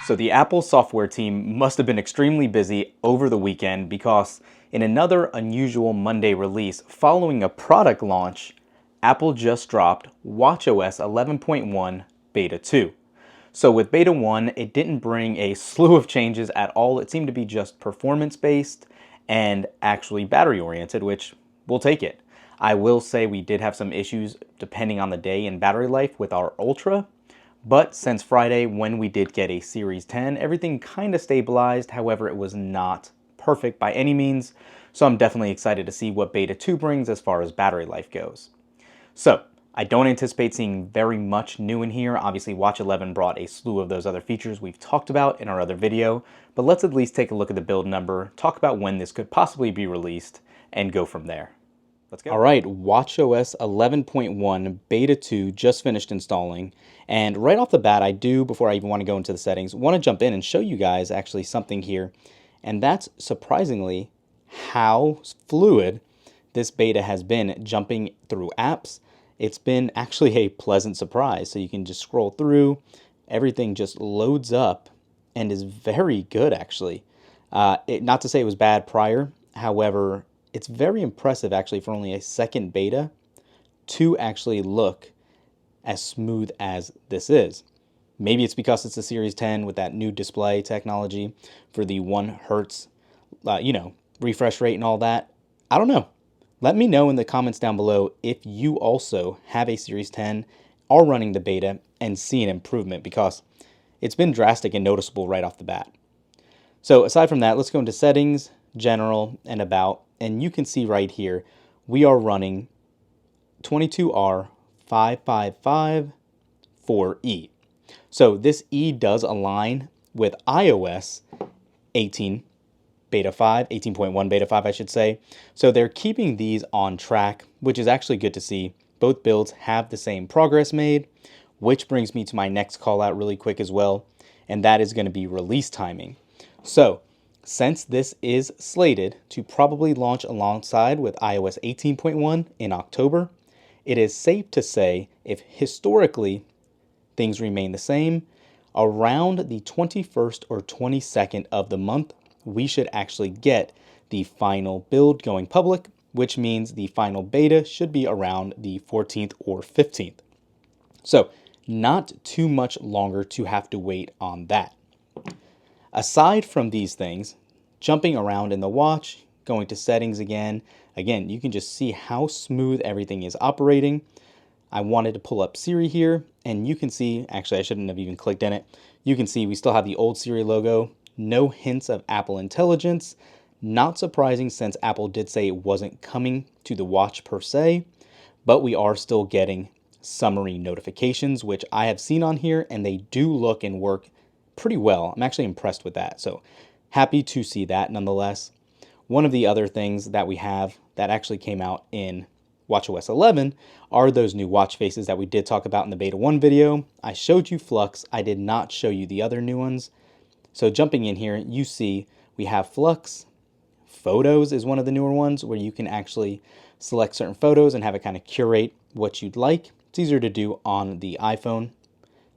So the Apple software team must have been extremely busy over the weekend because in another unusual Monday release following a product launch, Apple just dropped watchOS 11.1 Beta 2. So with Beta 1, it didn't bring a slew of changes at all. It seemed to be just performance-based and actually battery-oriented, which we'll take it. I will say we did have some issues depending on the day in battery life with our Ultra, but since Friday, when we did get a Series 10, everything kind of stabilized. However, it was not perfect by any means, so I'm definitely excited to see what Beta 2 brings as far as battery life goes. So, I don't anticipate seeing very much new in here. Obviously, Watch 11 brought a slew of those other features we've talked about in our other video, but let's at least take a look at the build number, talk about when this could possibly be released, and go from there. Let's go. All right, watchOS 11.1 Beta 2 just finished installing, and right off the bat, before I even want to go into the settings, want to jump in and show you guys actually something here, and that's surprisingly how fluid this beta has been jumping through apps. It's been actually a pleasant surprise. So you can just scroll through, everything just loads up and is very good actually. Not to say it was bad prior, however, it's very impressive actually for only a second beta to actually look as smooth as this is. Maybe it's because it's a Series 10 with that new display technology for the 1 hertz, refresh rate and all that. I don't know. Let me know in the comments down below if you also have a Series 10, are running the beta, and see an improvement, because it's been drastic and noticeable right off the bat. So aside from that, let's go into settings, general, and about, and you can see right here, we are running 22R555 4E. So this E does align with iOS 18 Beta 5, 18.1 Beta 5, I should say. So they're keeping these on track, which is actually good to see. Both builds have the same progress made, which brings me to my next call out really quick as well, and that is going to be release timing. So since this is slated to probably launch alongside with iOS 18.1 in October, it is safe to say, if historically things remain the same, around the 21st or 22nd of the month, we should actually get the final build going public, which means the final beta should be around the 14th or 15th. So not too much longer to have to wait on that. Aside from these things, jumping around in the watch, going to settings again, you can just see how smooth everything is operating. I wanted to pull up Siri here, and you can see, actually I shouldn't have even clicked in it, you can see we still have the old Siri logo, no hints of Apple Intelligence. Not surprising, since Apple did say it wasn't coming to the watch per se, but we are still getting summary notifications, which I have seen on here, and they do look and work pretty well. I'm actually impressed with that, so happy to see that nonetheless. One of the other things that we have that actually came out in watchOS 11 are those new watch faces that we did talk about in the Beta 1 video. I showed you Flux, I did not show you the other new ones. So jumping in here, you see we have Flux. Photos is one of the newer ones where you can actually select certain photos and have it kind of curate what you'd like. It's easier to do on the iPhone.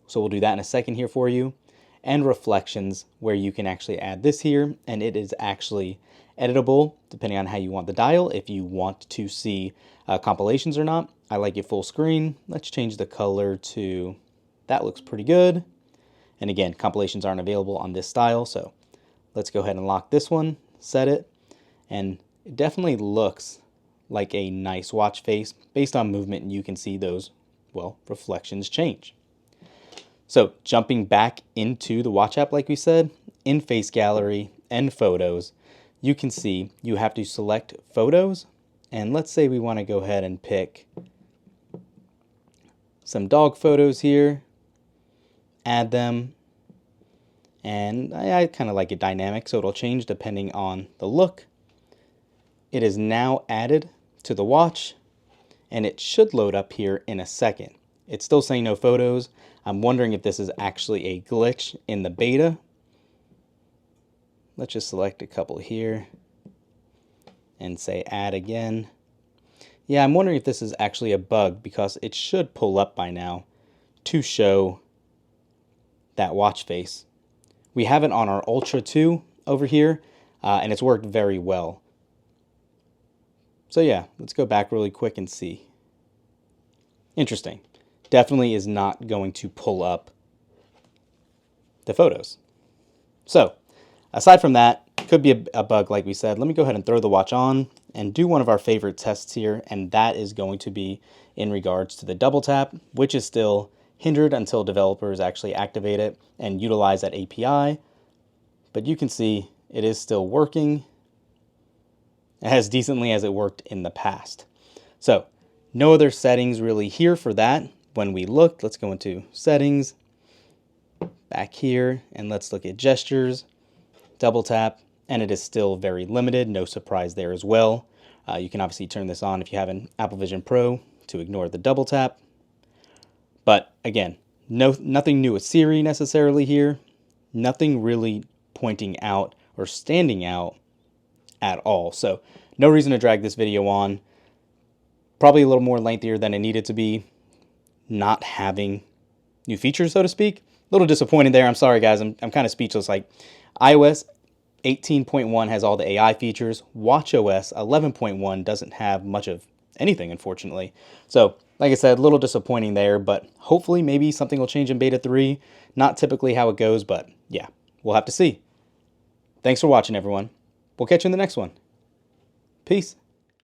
So we'll do that in a second here for you. And reflections, where you can actually add this here, and it is actually editable depending on how you want the dial, if you want to see compilations or not. I like it full screen. Let's change the color to, that looks pretty good. And again, compilations aren't available on this style, so let's go ahead and lock this one, set it, and it definitely looks like a nice watch face. Based on movement, and you can see those, well, reflections change. So jumping back into the watch app, like we said, in Face Gallery and Photos, you can see you have to select Photos, and let's say we want to go ahead and pick some dog photos here, add them, and I kind of like it dynamic, so it'll change depending on the look. It is now added to the watch, and it should load up here in a second. It's still saying no photos. I'm wondering if this is actually a glitch in the beta. Let's just select a couple here and say add again. Yeah, I'm wondering if this is actually a bug, because it should pull up by now to show that watch face. We have it on our Ultra 2 over here, and it's worked very well. So yeah, let's go back really quick and see. Interesting. Definitely is not going to pull up the photos. So, aside from that, could be a bug like we said. Let me go ahead and throw the watch on and do one of our favorite tests here, and that is going to be in regards to the double tap, which is still hindered until developers actually activate it and utilize that API. But you can see it is still working as decently as it worked in the past. So, no other settings really here for that. When we look, let's go into settings, back here, and let's look at gestures, double tap, and it is still very limited. No surprise there as well. You can obviously turn this on if you have an Apple Vision Pro to ignore the double tap. But again, nothing new with Siri necessarily here. Nothing really pointing out or standing out at all. So no reason to drag this video on. Probably a little more lengthier than it needed to be. Not having new features, so to speak. A little disappointed there. I'm sorry, guys. I'm kind of speechless. Like, iOS 18.1 has all the AI features. watchOS 11.1 doesn't have much of anything, unfortunately. So, like I said, a little disappointing there, but hopefully maybe something will change in beta 3. Not typically how it goes, but yeah, we'll have to see. Thanks for watching, everyone. We'll catch you in the next one. Peace.